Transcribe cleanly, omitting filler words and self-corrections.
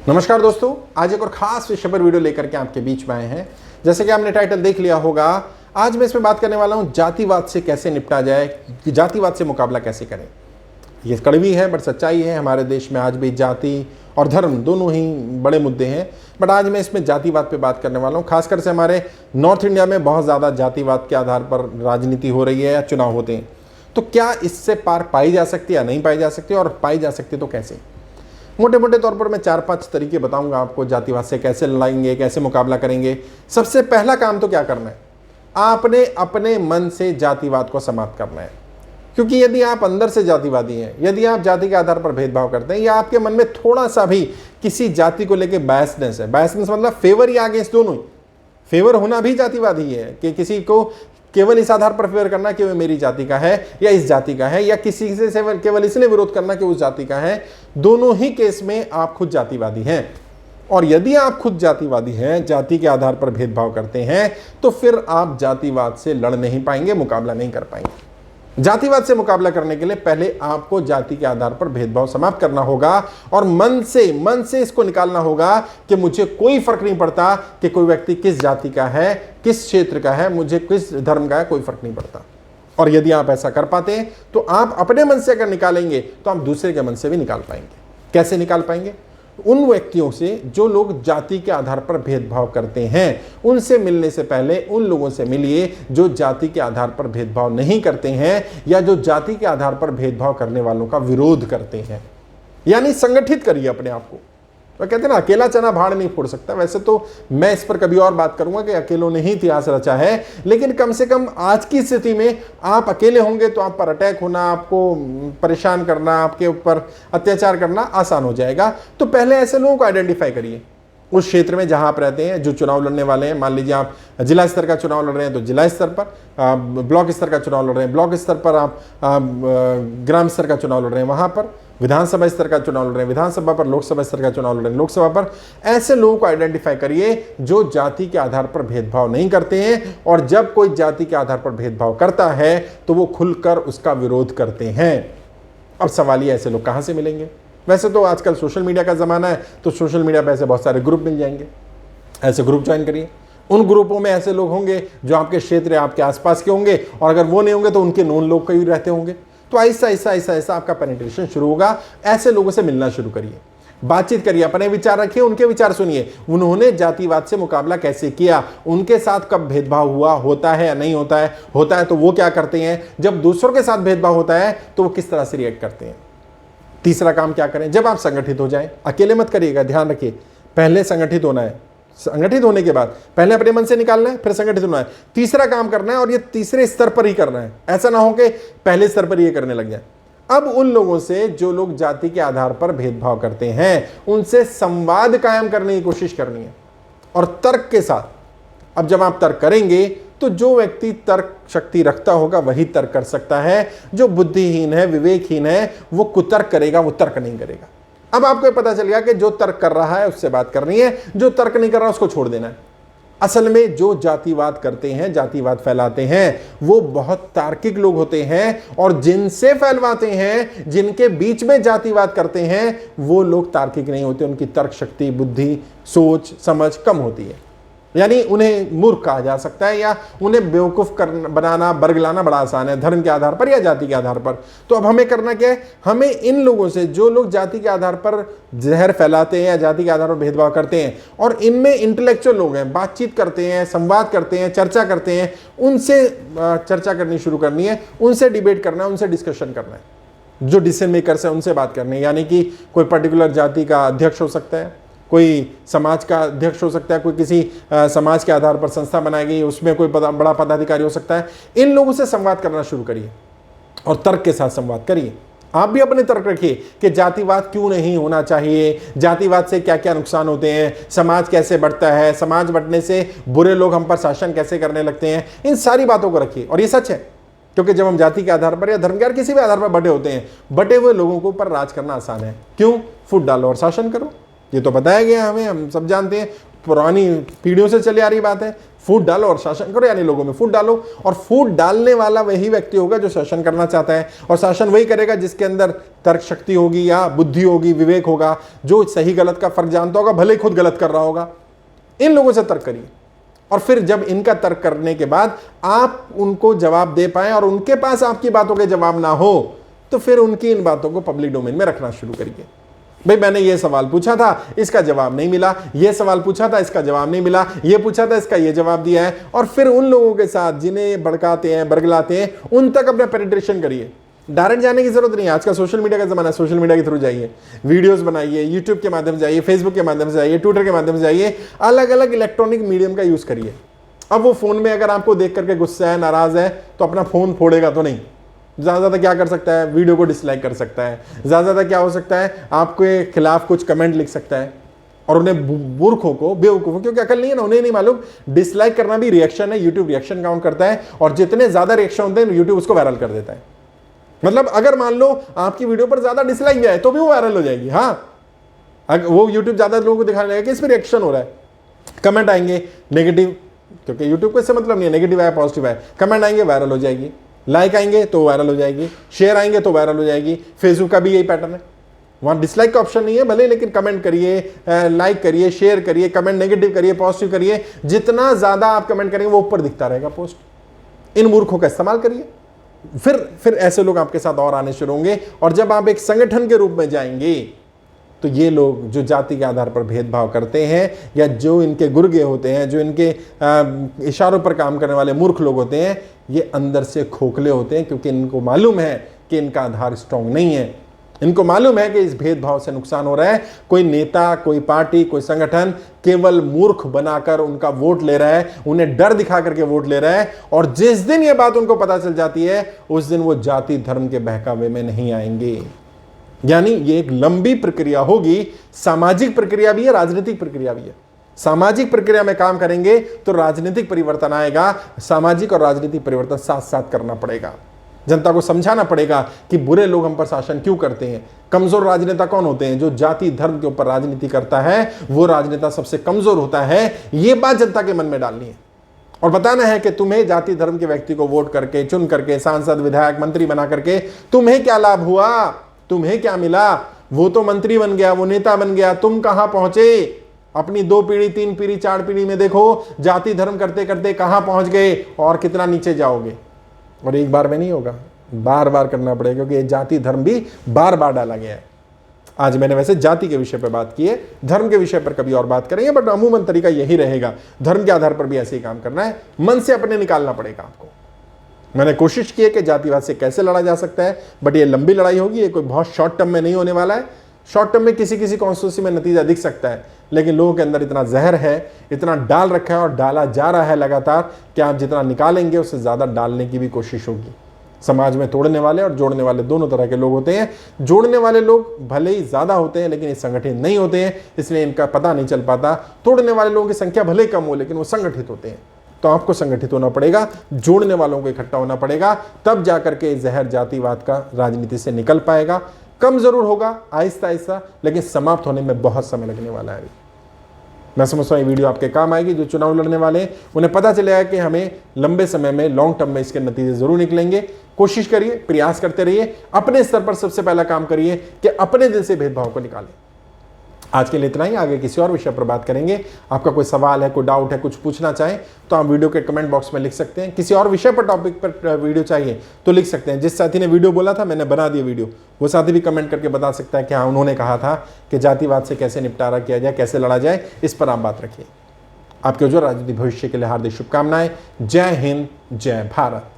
नमस्कार दोस्तों, आज एक और खास विषय पर वीडियो लेकर के आपके बीच में आए हैं। जैसे कि आपने टाइटल देख लिया होगा, आज मैं इसमें बात करने वाला हूं जातिवाद से कैसे निपटा जाए, कि जातिवाद से मुकाबला कैसे करें। ये कड़वी है बट सच्चाई है। हमारे देश में आज भी जाति और धर्म दोनों ही बड़े मुद्दे हैं, बट आज मैं इसमें जातिवाद पे बात करने वाला हूँ। खासकर से हमारे नॉर्थ इंडिया में बहुत ज़्यादा जातिवाद के आधार पर राजनीति हो रही है या चुनाव होते हैं। तो क्या इससे पार पाई जा सकती है या नहीं पाई जा सकती, और पाई जा सकती तो कैसे? मोटे मोटे तौर पर मैं 4-5 तरीके बताऊंगा आपको जातिवाद से कैसे लड़ाएंगे, कैसे मुकाबला करेंगे। सबसे पहला काम तो क्या करना है, आपने अपने मन से जातिवाद को समाप्त करना है। क्योंकि यदि आप अंदर से जातिवादी हैं, यदि आप जाति के आधार पर भेदभाव करते हैं, या आपके मन में थोड़ा सा भी किसी जाति को लेकर बायसनेस है, बायसनेस मतलब फेवर या अगेंस्ट दोनों ही, फेवर होना भी जातिवादी है कि किसी को केवल इस आधार पर फेवर करना कि वो मेरी जाति का है या इस जाति का है, या किसी से केवल इसलिए विरोध करना कि उस जाति का है। दोनों ही केस में आप खुद जातिवादी हैं। और यदि आप खुद जातिवादी हैं, जाति के आधार पर भेदभाव करते हैं, तो फिर आप जातिवाद से लड़ नहीं पाएंगे, मुकाबला नहीं कर पाएंगे। जातिवाद से मुकाबला करने के लिए पहले आपको जाति के आधार पर भेदभाव समाप्त करना होगा और मन से इसको निकालना होगा कि मुझे कोई फर्क नहीं पड़ता कि कोई व्यक्ति किस जाति का है, किस क्षेत्र का है, मुझे किस धर्म का है, कोई फर्क नहीं पड़ता। और यदि आप ऐसा कर पाते हैं तो आप अपने मन से अगर निकालेंगे तो आप दूसरे के मन से भी निकाल पाएंगे। कैसे निकाल पाएंगे? उन व्यक्तियों से जो लोग जाति के आधार पर भेदभाव करते हैं, उनसे मिलने से पहले उन लोगों से मिलिए जो जाति के आधार पर भेदभाव नहीं करते हैं, या जो जाति के आधार पर भेदभाव करने वालों का विरोध करते हैं। यानी संगठित करिए अपने आप को। तो कहते हैं ना, अकेला चना भाड़ नहीं फोड़ सकता। वैसे तो मैं इस पर कभी और बात करूंगा कि अकेलों ने ही इतिहास रचा है, लेकिन कम से कम आज की स्थिति में आप अकेले होंगे तो आप पर अटैक होना, आपको परेशान करना, आपके ऊपर अत्याचार करना आसान हो जाएगा। तो पहले ऐसे लोगों को आइडेंटिफाई करिए उस क्षेत्र में जहां आप रहते हैं, जो चुनाव लड़ने वाले हैं। मान लीजिए आप जिला स्तर का चुनाव लड़ रहे हैं तो जिला स्तर पर, ब्लॉक स्तर का चुनाव लड़ रहे हैं ब्लॉक स्तर पर, आप ग्राम स्तर का चुनाव लड़ रहे हैं वहां पर, विधानसभा स्तर का चुनाव लड़ रहे हैं विधानसभा पर, लोकसभा स्तर का चुनाव लड़ रहे हैं लोकसभा पर। ऐसे लोगों को आइडेंटिफाई करिए जो जाति के आधार पर भेदभाव नहीं करते हैं, और जब कोई जाति के आधार पर भेदभाव करता है तो वो खुलकर उसका विरोध करते हैं। अब सवाल ये, ऐसे लोग कहां से मिलेंगे? वैसे तो आजकल सोशल मीडिया का ज़माना है, तो सोशल मीडिया पर ऐसे बहुत सारे ग्रुप मिल जाएंगे। ऐसे ग्रुप ज्वाइन करिए। उन ग्रुपों में ऐसे लोग होंगे जो आपके क्षेत्र या आपके आसपास के होंगे, और अगर वो नहीं होंगे तो उनके नोन लोग कई रहते होंगे। तो ऐसा ऐसा ऐसा ऐसा आपका पेनिट्रेशन शुरू होगा। ऐसे लोगों से मिलना शुरू करिए, बातचीत करिए, अपने विचार रखिए, उनके विचार सुनिए। उन्होंने जातिवाद से मुकाबला कैसे किया, उनके साथ कब भेदभाव हुआ, होता है या नहीं होता है तो वो क्या करते हैं, जब दूसरों के साथ भेदभाव होता है तो वो किस तरह से रिएक्ट करते हैं। तीसरा काम क्या करें, जब आप संगठित हो जाएं, अकेले मत करिएगा, ध्यान रखिए, पहले संगठित होना है। संगठित होने के बाद पहले अपने मन से निकालना है, फिर संगठित होना है। तीसरा काम करना है, और ये तीसरे स्तर पर ही करना है। ऐसा ना हो कि पहले स्तर पर ये करने लग जाए। अब उन लोगों से जो लोग जाति के आधार पर भेदभाव करते हैं, उनसे संवाद कायम करने की कोशिश करनी है, और तर्क के साथ। अब जब आप तर्क करेंगे तो जो व्यक्ति तर्क शक्ति रखता होगा वही तर्क कर सकता है। जो बुद्धिहीन है, विवेकहीन है, वो कुतर्क करेगा, वो तर्क नहीं करेगा। अब आपको पता चल गया कि जो तर्क कर रहा है उससे बात करनी है, जो तर्क नहीं कर रहा उसको छोड़ देना है। असल में जो जातिवाद करते हैं, जातिवाद फैलाते हैं, वो बहुत तार्किक लोग होते हैं, और जिनसे फैलवाते हैं, जिनके बीच में जातिवाद करते हैं, वो लोग तार्किक नहीं होते। उनकी तर्क शक्ति, बुद्धि, सोच समझ कम होती है। यानी उन्हें मूर्ख कहा जा सकता है, या उन्हें बेवकूफ़ बनाना, बरगलाना बड़ा आसान है, धर्म के आधार पर या जाति के आधार पर। तो अब हमें करना क्या है, हमें इन लोगों से, जो लोग जाति के आधार पर जहर फैलाते हैं या जाति के आधार पर भेदभाव करते हैं, और इनमें इंटेलेक्चुअल लोग हैं, बातचीत करते हैं, संवाद करते हैं, चर्चा करते हैं, उनसे चर्चा करनी शुरू करनी है, उनसे डिबेट करना है, उनसे डिस्कशन करना है। जो डिसीजन मेकर्स हैं उनसे बात करनी है। यानी कि कोई पर्टिकुलर जाति का अध्यक्ष हो सकता है, कोई समाज का अध्यक्ष हो सकता है, कोई किसी समाज के आधार पर संस्था बनाई गई, उसमें कोई बड़ा पदाधिकारी हो सकता है। इन लोगों से संवाद करना शुरू करिए और तर्क के साथ संवाद करिए। आप भी अपने तर्क रखिए कि जातिवाद क्यों नहीं होना चाहिए, जातिवाद से क्या क्या नुकसान होते हैं, समाज कैसे बढ़ता है, समाज बढ़ने से बुरे लोग हम पर शासन कैसे करने लगते हैं। इन सारी बातों को रखिए। और ये सच है, क्योंकि जब हम जाति के आधार पर या धर्म के किसी भी आधार पर बटे होते हैं, बटे हुए लोगों के ऊपर राज करना आसान है। क्यों? फूट डालो और शासन करो। ये तो बताया गया हमें, हम सब जानते हैं, पुरानी पीढ़ियों से चली आ रही बात है फूट डालो और शासन करो, यानी लोगों में फूट डालो। और फूट डालने वाला वही व्यक्ति होगा जो शासन करना चाहता है, और शासन वही करेगा जिसके अंदर तर्क शक्ति होगी या बुद्धि होगी, विवेक होगा, जो सही गलत का फर्क जानता होगा, भले ही खुद गलत कर रहा होगा। इन लोगों से तर्क करिए, और फिर जब इनका तर्क करने के बाद आप उनको जवाब दे पाए और उनके पास आपकी बातों के जवाब ना हो, तो फिर उनकी इन बातों को पब्लिक डोमेन में रखना शुरू करिए। भाई मैंने ये सवाल पूछा था, इसका जवाब नहीं मिला, ये सवाल पूछा था, इसका जवाब नहीं मिला, ये पूछा था, इसका ये जवाब दिया है। और फिर उन लोगों के साथ जिन्हें भड़काते हैं, बरगलाते हैं, उन तक अपना पेनिट्रेशन करिए। डायरेक्ट जाने की जरूरत नहीं है, आज का सोशल मीडिया का जमाना है, सोशल मीडिया के थ्रू जाइए, वीडियोस बनाइए, यूट्यूब के माध्यम से जाइए, फेसबुक के माध्यम से जाइए, ट्विटर के माध्यम से जाइए, अलग अलग इलेक्ट्रॉनिक मीडियम का यूज करिए। अब वो फोन में अगर आपको देख करके गुस्सा है, नाराज है, तो अपना फोन फोड़ेगा तो नहीं, ज़्यादा ज़्यादा क्या कर सकता है, वीडियो को डिसलाइक कर सकता है, ज़्यादा ज़्यादा क्या हो सकता है, आपके खिलाफ कुछ कमेंट लिख सकता है। और उन्हें मूर्खों को, बेवकूफ़ों, क्योंकि अकल नहीं है ना, उन्हें नहीं मालूम डिसलाइक करना भी रिएक्शन है, यूट्यूब रिएक्शन काउंट करता है, और जितने ज़्यादा रिएक्शन होते हैं यूट्यूब उसको वायरल कर देता है। मतलब अगर मान लो आपकी वीडियो पर ज़्यादा डिसलाइक जाए तो भी वो वायरल हो जाएगी। हाँ, वो यूट्यूब ज़्यादा लोगों को दिखाने लगेगा कि इस पर रिएक्शन हो रहा है, कमेंट आएंगे नेगेटिव, क्योंकि यूट्यूब को इससे मतलब नहीं है नेगेटिव आया पॉजिटिव आया, कमेंट आएंगे वायरल हो जाएगी, लाइक आएंगे तो वायरल हो जाएगी, शेयर आएंगे तो वायरल हो जाएगी। फेसबुक का भी यही पैटर्न है, वहां डिसलाइक का ऑप्शन नहीं है भले, लेकिन कमेंट करिए, लाइक करिए, शेयर करिए, कमेंट नेगेटिव करिए, पॉजिटिव करिए, जितना ज्यादा आप कमेंट करेंगे वो ऊपर दिखता रहेगा पोस्ट। इन मूर्खों का इस्तेमाल करिए, फिर ऐसे लोग आपके साथ और आने शुरू होंगे। और जब आप एक संगठन के रूप में जाएंगे तो ये लोग जो जाति के आधार पर भेदभाव करते हैं, या जो इनके गुर्गे होते हैं, जो इनके इशारों पर काम करने वाले मूर्ख लोग होते हैं, ये अंदर से खोखले होते हैं, क्योंकि इनको मालूम है कि इनका आधार स्ट्रांग नहीं है। इनको मालूम है कि इस भेदभाव से नुकसान हो रहा है। कोई नेता, कोई पार्टी, कोई संगठन केवल मूर्ख बनाकर उनका वोट ले रहा है, उन्हें डर दिखा करके वोट ले रहा है। और जिस दिन ये बात उनको पता चल जाती है, उस दिन वो जाति धर्म के बहकावे में नहीं आएंगे। यानी ये एक लंबी प्रक्रिया होगी, सामाजिक प्रक्रिया भी है, राजनीतिक प्रक्रिया भी है। सामाजिक प्रक्रिया में काम करेंगे तो राजनीतिक परिवर्तन आएगा। सामाजिक और राजनीतिक परिवर्तन साथ साथ करना पड़ेगा। जनता को समझाना पड़ेगा कि बुरे लोग हम पर शासन क्यों करते हैं। कमजोर राजनेता कौन होते हैं? जो जाति धर्म के ऊपर राजनीति करता है, वो राजनेता सबसे कमजोर होता है। ये बात जनता के मन में डालनी है और बताना है कि तुम्हें जाति धर्म के व्यक्ति को वोट करके, चुन करके, सांसद, विधायक, मंत्री बना करके तुम्हें क्या लाभ हुआ, तुम्हें क्या मिला। वो तो मंत्री बन गया, वो नेता बन गया, तुम कहां पहुंचे? अपनी 2 पीढ़ी, 3 पीढ़ी, 4 पीढ़ी में देखो जाति धर्म करते करते कहां पहुंच गए और कितना नीचे जाओगे। और एक बार में नहीं होगा, बार बार करना पड़ेगा, क्योंकि ये जाति धर्म भी बार बार डाला गया है। आज मैंने वैसे जाति के विषय पर बात की है, धर्म के विषय पर कभी और बात करेंगे, बट अमूमन तरीका यही रहेगा। धर्म के आधार पर भी ऐसे ही काम करना है, मन से अपने निकालना पड़ेगा आपको। मैंने कोशिश की है कि जातिवाद से कैसे लड़ा जा सकता है, बट ये लंबी लड़ाई होगी, ये कोई बहुत शॉर्ट टर्म में नहीं होने वाला है। शॉर्ट टर्म में किसी किसी कॉन्स्टिट्यूंसी में नतीजा दिख सकता है, लेकिन लोगों के अंदर इतना जहर है, इतना डाल रखा है और डाला जा रहा है लगातार, कि आप जितना निकालेंगे उससे ज़्यादा डालने की भी कोशिश होगी। समाज में तोड़ने वाले और जोड़ने वाले दोनों तरह के लोग होते हैं। जोड़ने वाले लोग भले ही ज़्यादा होते हैं, लेकिन ये संगठित नहीं होते हैं, इसलिए इनका पता नहीं चल पाता। तोड़ने वाले लोगों की संख्या भले कम हो, लेकिन वो संगठित होते हैं। तो आपको संगठित होना पड़ेगा, जोड़ने वालों को इकट्ठा होना पड़ेगा, तब जाकर के जहर जातिवाद का राजनीति से निकल पाएगा। कम जरूर होगा, आहिस्ता आहिस्ता, लेकिन समाप्त होने में बहुत समय लगने वाला है। मैं समझता हूँ ये वीडियो आपके काम आएगी। जो चुनाव लड़ने वाले हैं उन्हें पता चलेगा कि हमें लंबे समय में, लॉन्ग टर्म में इसके नतीजे जरूर निकलेंगे। कोशिश करिए, प्रयास करते रहिए, अपने स्तर पर सबसे पहला काम करिए कि अपने दिल से भेदभाव को निकालें। आज के लिए इतना ही, आगे किसी और विषय पर बात करेंगे। आपका कोई सवाल है, कोई डाउट है, कुछ पूछना चाहें तो आप वीडियो के कमेंट बॉक्स में लिख सकते हैं। किसी और विषय पर, टॉपिक पर वीडियो चाहिए तो लिख सकते हैं। जिस साथी ने वीडियो बोला था मैंने बना दिया वीडियो, वो साथी भी कमेंट करके बता सकता है कि हाँ, उन्होंने कहा था कि जातिवाद से कैसे निपटारा किया जाए, कैसे लड़ा जाए। इस पर आप बात रखिए। आपके उज्ज्वल राजनीतिक भविष्य के लिए हार्दिक शुभकामनाएं। जय हिंद, जय भारत।